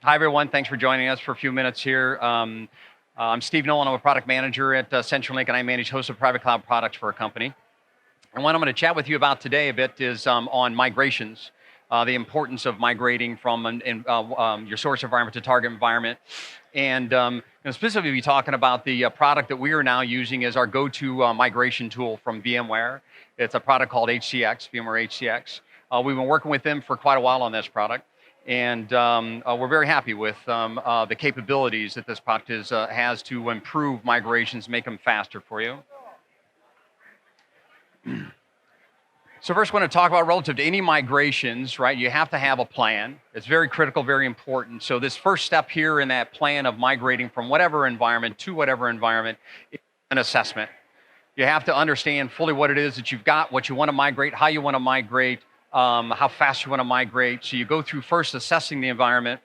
Hi, everyone. Thanks for joining us for a few minutes here. I'm Steve Nolan. I'm a product manager at CenturyLink, and I manage hosted private cloud products for a company. And what I'm going to chat with you about today a bit is on migrations, the importance of migrating from your source environment to target environment. And specifically be talking about the product that we are now using as our go-to migration tool from VMware. It's a product called HCX, VMware HCX. We've been working with them for quite a while on this product. And we're very happy with the capabilities that this product has to improve migrations, make them faster for you. So first, I want to talk about relative to any migrations, right? You have to have a plan. It's very critical, very important. So this first step here in that plan of migrating from whatever environment to whatever environment is an assessment. You have to understand fully what it is that you've got, what you want to migrate, how you want to migrate, how fast you want to migrate. So you go through first assessing the environment,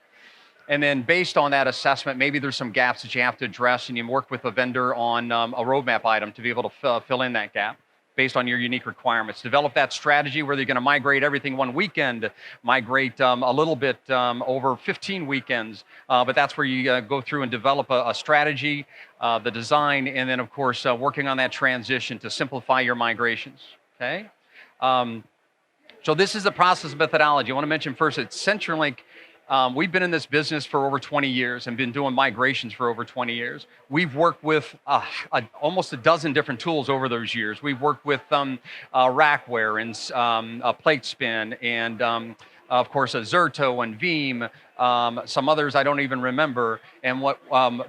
and then based on that assessment, maybe there's some gaps that you have to address, and you work with a vendor on a roadmap item to be able to fill in that gap based on your unique requirements. Develop that strategy, whether you're going to migrate everything one weekend, migrate a little bit over 15 weekends, but that's where you go through and develop a strategy, the design, and then of course working on that transition to simplify your migrations, okay? So this is the process methodology. I want to mention first that CenturyLink, we've been in this business for over 20 years and been doing migrations for over 20 years. We've worked with almost a dozen different tools over those years. We've worked with Rackware and PlateSpin and of course Zerto and Veeam, some others I don't even remember. And what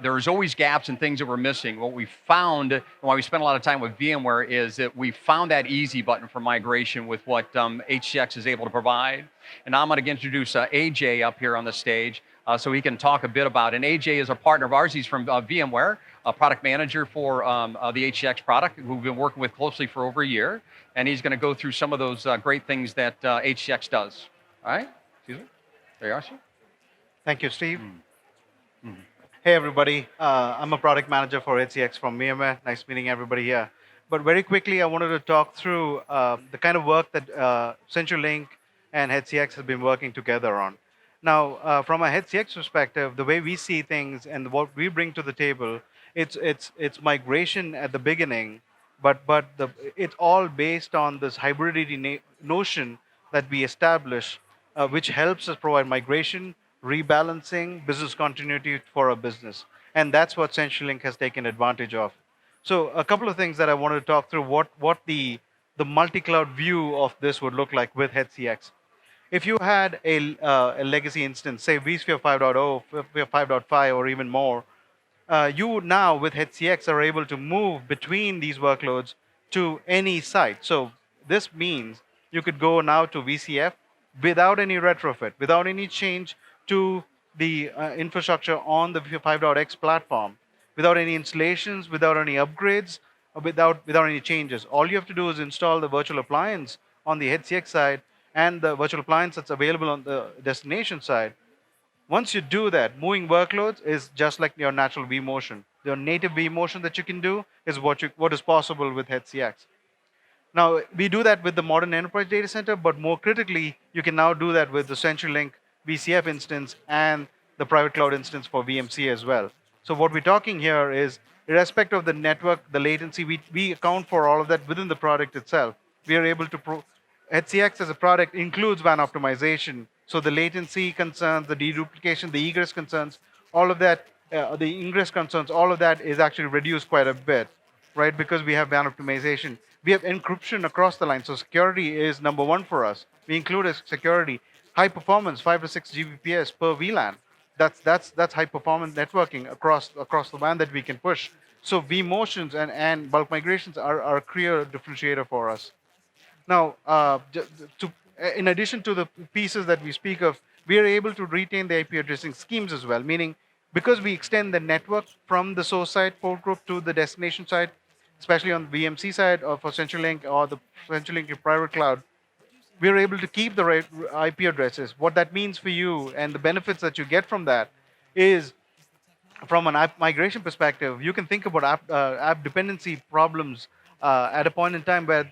there's always gaps and things that we're missing. What we found, and why we spent a lot of time with VMware, is that we found that easy button for migration with what HCX is able to provide. And now I'm going to introduce AJ up here on the stage so he can talk a bit about it. And AJ is a partner of ours. He's from VMware, a product manager for the HCX product, who we've been working with closely for over a year. And he's going to go through some of those great things that HCX does. All right? Excuse me? There you are, sir. Thank you, Steve. Hey, everybody. I'm a product manager for HCX from VMware. Nice meeting everybody here. But very quickly, I wanted to talk through the kind of work that CenturyLink and HCX have been working together on. Now, from a HCX perspective, the way we see things and what we bring to the table, it's migration at the beginning, but it's all based on this hybridity notion that we establish, which helps us provide migration, rebalancing, business continuity for a business. And that's what CenturyLink has taken advantage of. So a couple of things that I wanted to talk through, what the multi-cloud view of this would look like with HCX. If you had a legacy instance, say vSphere 5.0, vSphere 5.5, or even more, you now with HCX are able to move between these workloads to any site. So this means you could go now to VCF without any retrofit, without any change to the infrastructure on the 5.x platform, without any installations, without any upgrades, without any changes. All you have to do is install the virtual appliance on the HCX side and the virtual appliance that's available on the destination side. Once you do that, moving workloads is just like your natural vMotion. Your native vMotion that you can do is what is possible with HCX. Now, we do that with the modern enterprise data center, but more critically, you can now do that with the CenturyLink VCF instance and the private cloud instance for VMC as well. So what we're talking here is, irrespective of the network, the latency, we account for all of that within the product itself. We are able to, HCX as a product includes WAN optimization. So the latency concerns, the deduplication, the egress concerns, all of that, the ingress concerns, all of that is actually reduced quite a bit, right? Because we have WAN optimization. We have encryption across the line. So security is number one for us. We include as security, high performance, 5 to 6 Gbps per VLAN. That's high performance networking across the WAN that we can push. So vMotions and bulk migrations are a clear differentiator for us. Now, in addition to the pieces that we speak of, we are able to retain the IP addressing schemes as well, meaning because we extend the network from the source side port group to the destination side, especially on the VMC side or for CenturyLink or the CenturyLink private cloud, we are able to keep the right IP addresses. What that means for you and the benefits that you get from that is, from an app migration perspective, you can think about app dependency problems at a point in time where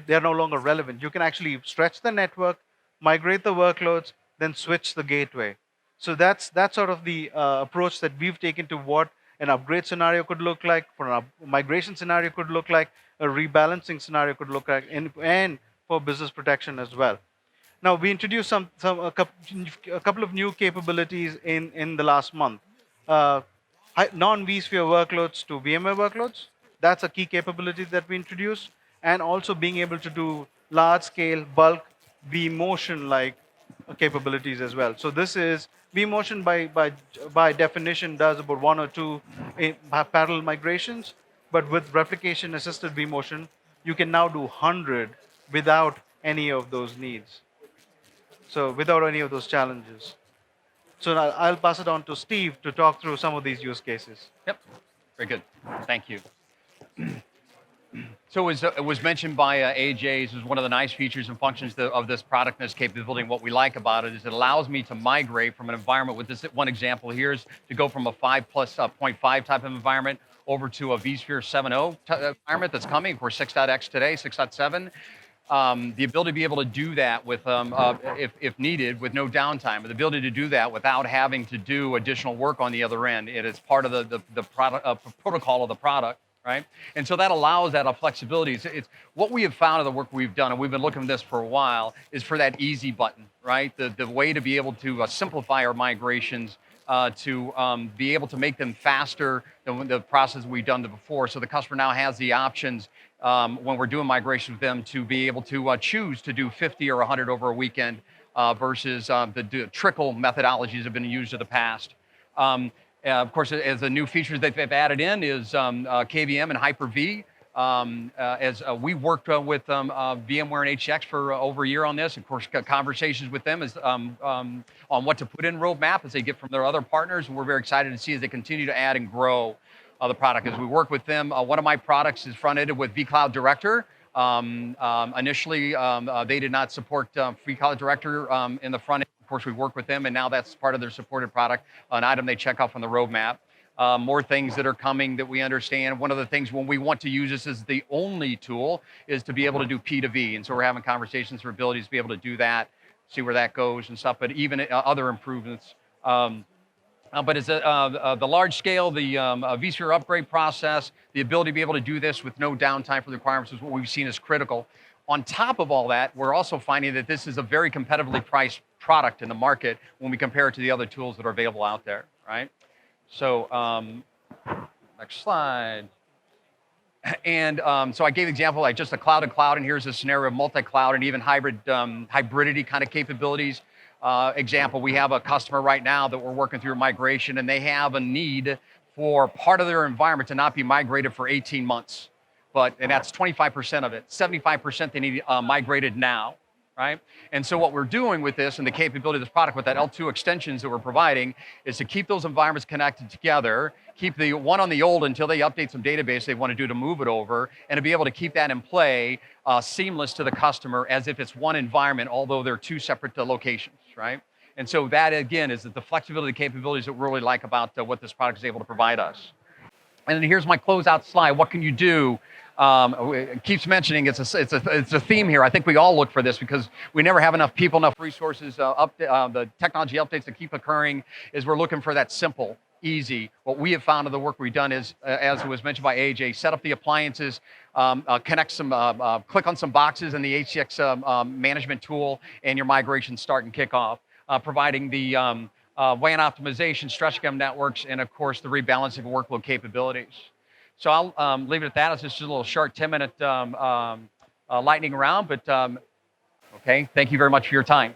they're no longer relevant. You can actually stretch the network, migrate the workloads, then switch the gateway. So that's sort of the approach that we've taken to what an upgrade scenario could look like, for a migration scenario could look like, a rebalancing scenario could look like, and for business protection as well. Now we introduced a couple of new capabilities in the last month. Uh, Non-vSphere workloads to VMware workloads. That's a key capability that we introduced, and also being able to do large-scale bulk vMotion like capabilities as well. So this is vMotion by definition does about one or two parallel migrations, but with replication-assisted vMotion, you can now do 100 without any of those needs. So without any of those challenges. So now I'll pass it on to Steve to talk through some of these use cases. Yep, very good. Thank you. So as it was mentioned by AJ, this is one of the nice features and functions of this product and this capability. And what we like about it is it allows me to migrate from an environment with this one example here is to go from a 5+.5 type of environment over to a vSphere 7.0 environment that's coming, of course 6.x today, 6.7. The ability to be able to do that with, if needed, with no downtime, the ability to do that without having to do additional work on the other end. It is part of the product protocol of the product, right? And so that allows that flexibility. It's what we have found of the work we've done, and we've been looking at this for a while, is for that easy button, right? The way to be able to simplify our migrations, to be able to make them faster than the process we've done before. So the customer now has the options when we're doing migration with them to be able to choose to do 50 or 100 over a weekend versus the trickle methodologies that have been used in the past. Of course, as a new features that they've added in is KVM and Hyper-V. As we worked with VMware and HCX for over a year on this. Of course, conversations with them is on what to put in roadmap as they get from their other partners. And we're very excited to see as they continue to add and grow the product. As we work with them, one of my products is front-ended with vCloud Director. Initially, they did not support vCloud Director in the front end. Of course, we work with them, and now that's part of their supported product, an item they check off on the roadmap. More things that are coming that we understand. One of the things when we want to use this as the only tool is to be able to do P2V. And so we're having conversations for abilities to be able to do that, see where that goes and stuff, but even other improvements. But it's the large scale, the vSphere upgrade process, the ability to be able to do this with no downtime for the requirements is what we've seen as critical. On top of all that, we're also finding that this is a very competitively priced product in the market when we compare it to the other tools that are available out there, right? So next slide. And so I gave an example like just a cloud to cloud, and here's a scenario of multi-cloud and even hybridity kind of capabilities. Example, we have a customer right now that we're working through a migration, and they have a need for part of their environment to not be migrated for 18 months. And that's 25% of it. 75% they need migrated now, right? And so what we're doing with this and the capability of this product with that L2 extensions that we're providing is to keep those environments connected together, keep the one on the old until they update some database they want to do to move it over, and to be able to keep that in play seamless to the customer as if it's one environment, although they're two separate locations, right? And so that, again, is the flexibility, capabilities that we really like about what this product is able to provide us. And then here's my closeout slide. What can you do? It keeps mentioning it's a theme here. I think we all look for this because we never have enough people, enough resources. The technology updates that keep occurring is we're looking for that simple, easy. What we have found of the work we've done is, as was mentioned by AJ, set up the appliances, connect some, click on some boxes in the HCX management tool, and your migration start and kick off. Providing the WAN optimization, stretching networks, and of course the rebalancing of workload capabilities. So I'll leave it at that. It's just a little short 10-minute lightning round, but okay, thank you very much for your time.